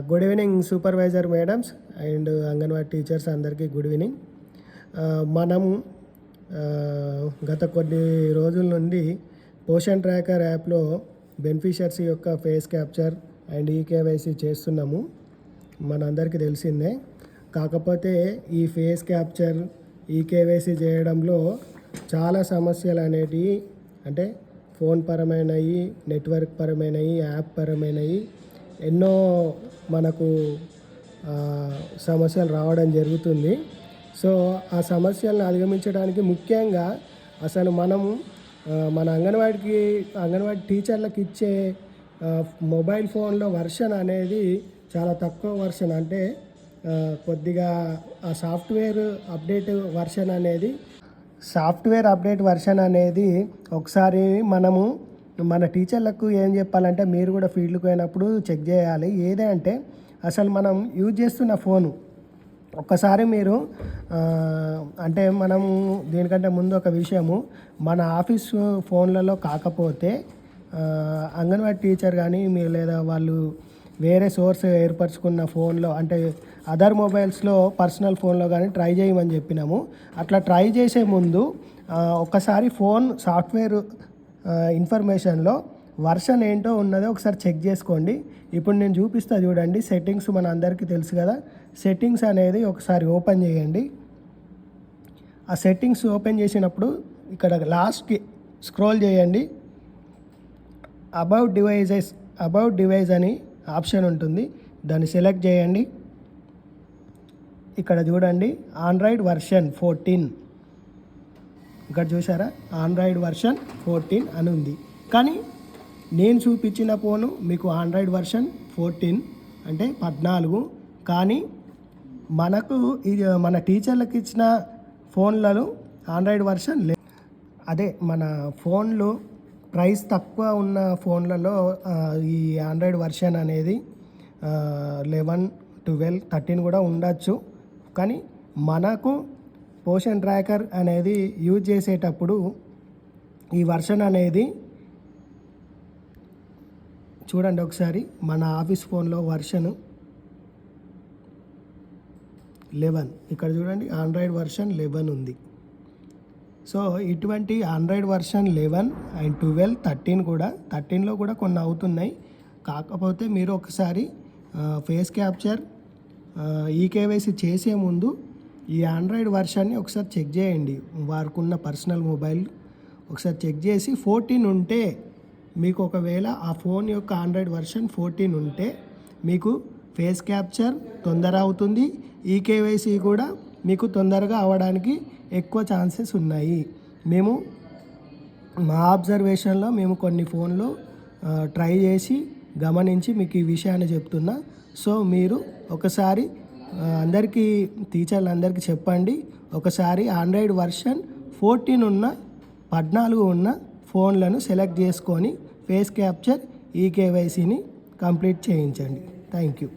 Good evening supervisor madams and anganwadi teachers అందరికీ good evening. మనం గత కొన్ని రోజుల నుండి పోషన్ ట్రాకర్ యాప్లో బెనిఫిషియర్స్ యొక్క ఫేస్ క్యాప్చర్ అండ్ ఈకేవైసీ చేస్తున్నాము. మనందరికీ తెలిసిందే. కాకపోతే ఈ ఫేస్ క్యాప్చర్ ఈకేవైసీ చేయడంలో చాలా సమస్యలు అనేటివి, అంటే ఫోన్ పరమైనవి, నెట్వర్క్ పరమైనవి, యాప్ పరమైనవి ఎన్నో మనకు సమస్యలు రావడం జరుగుతుంది. సో ఆ సమస్యలను అధిగమించడానికి ముఖ్యంగా అసలు మనము మన అంగన్వాడీ టీచర్లకు ఇచ్చే మొబైల్ ఫోన్లో వర్షన్ అనేది చాలా తక్కువ వర్షన్, అంటే కొద్దిగా ఆ సాఫ్ట్వేర్ అప్డేట్ వర్షన్ అనేది ఒకసారి మనము మన టీచర్లకు ఏం చెప్పాలంటే, మీరు కూడా ఫీల్డ్కి పోయినప్పుడు చెక్ చేయాలి. ఏదంటే అసలు మనం యూజ్ చేస్తున్న ఫోను ఒక్కసారి మీరు అంటే మనము దీనికంటే ముందు ఒక విషయము, మన ఆఫీస్ ఫోన్లలో కాకపోతే అంగన్వాడీ టీచర్ కానీ మీరు లేదా వాళ్ళు వేరే సోర్స్ ఏర్పరచుకున్న ఫోన్లో, అంటే అదర్ మొబైల్స్లో పర్సనల్ ఫోన్లో కానీ ట్రై చేయమని చెప్పినాము. అట్లా ట్రై చేసే ముందు ఒక్కసారి ఫోన్ సాఫ్ట్వేర్ ఇన్ఫర్మేషన్లో వర్షన్ ఏంటో ఉన్నదో ఒకసారి చెక్ చేసుకోండి. ఇప్పుడు నేను చూపిస్తా చూడండి. సెట్టింగ్స్ మన అందరికీ తెలుసు కదా. సెట్టింగ్స్ అనేది ఒకసారి ఓపెన్ చేయండి. ఆ సెట్టింగ్స్ ఓపెన్ చేసినప్పుడు ఇక్కడ లాస్ట్కి స్క్రోల్ చేయండి. అబౌట్ డివైస్ అని ఆప్షన్ ఉంటుంది, దాన్ని సెలెక్ట్ చేయండి. ఇక్కడ చూడండి ఆండ్రాయిడ్ వర్షన్ 14, ఇక్కడ చూసారా ఆండ్రాయిడ్ వర్షన్ 14 అని ఉంది. కానీ నేను చూపించిన ఫోను మీకు ఆండ్రాయిడ్ వర్షన్ 14 అంటే 14, కానీ మనకు ఇది మన టీచర్లకు ఇచ్చిన ఫోన్లలో ఆండ్రాయిడ్ వర్షన్ అదే మన ఫోన్లు ప్రైస్ తక్కువ ఉన్న ఫోన్లలో ఈ ఆండ్రాయిడ్ వర్షన్ అనేది 11, 12, 13 కూడా ఉండొచ్చు. కానీ మనకు పోషన్ ట్రాకర్ అనేది యూజ్ చేసేటప్పుడు ఈ వర్షన్ అనేది చూడండి ఒకసారి. మన ఆఫీస్ ఫోన్లో వర్షన్ 11, ఇక్కడ చూడండి ఆండ్రాయిడ్ వర్షన్ 11 ఉంది. సో ఇటువంటి ఆండ్రాయిడ్ వర్షన్ 11 అండ్ 12, 13 కూడా 13లో కూడా కొన్ని అవుతున్నాయి. కాకపోతే మీరు ఒకసారి ఫేస్ క్యాప్చర్ ఈకేవైసీ చేసే ముందు ఈ ఆండ్రాయిడ్ వర్షన్ని ఒకసారి చెక్ చేయండి. వారికున్న పర్సనల్ మొబైల్ ఒకసారి చెక్ చేసి 14 ఉంటే మీకు, ఒకవేళ ఆ ఫోన్ యొక్క ఆండ్రాయిడ్ వర్షన్ 14 ఉంటే మీకు ఫేస్ క్యాప్చర్ తొందర అవుతుంది, ఈకేవైసీ కూడా మీకు తొందరగా అవ్వడానికి ఎక్కువ ఛాన్సెస్ ఉన్నాయి. మా ఆబ్జర్వేషన్లో మేము కొన్ని ఫోన్లు ట్రై చేసి గమనించి మీకు ఈ విషయాన్ని చెప్తున్నా. సో మీరు ఒకసారి అందరికీ టీచర్లందరికీ చెప్పండి, ఒకసారి ఆండ్రాయిడ్ వర్షన్ 14 ఉన్న 14 ఉన్న ఫోన్లను సెలెక్ట్ చేసుకొని ఫేస్ క్యాప్చర్ ఈకేవైసీని కంప్లీట్ చేయించండి. Thank you.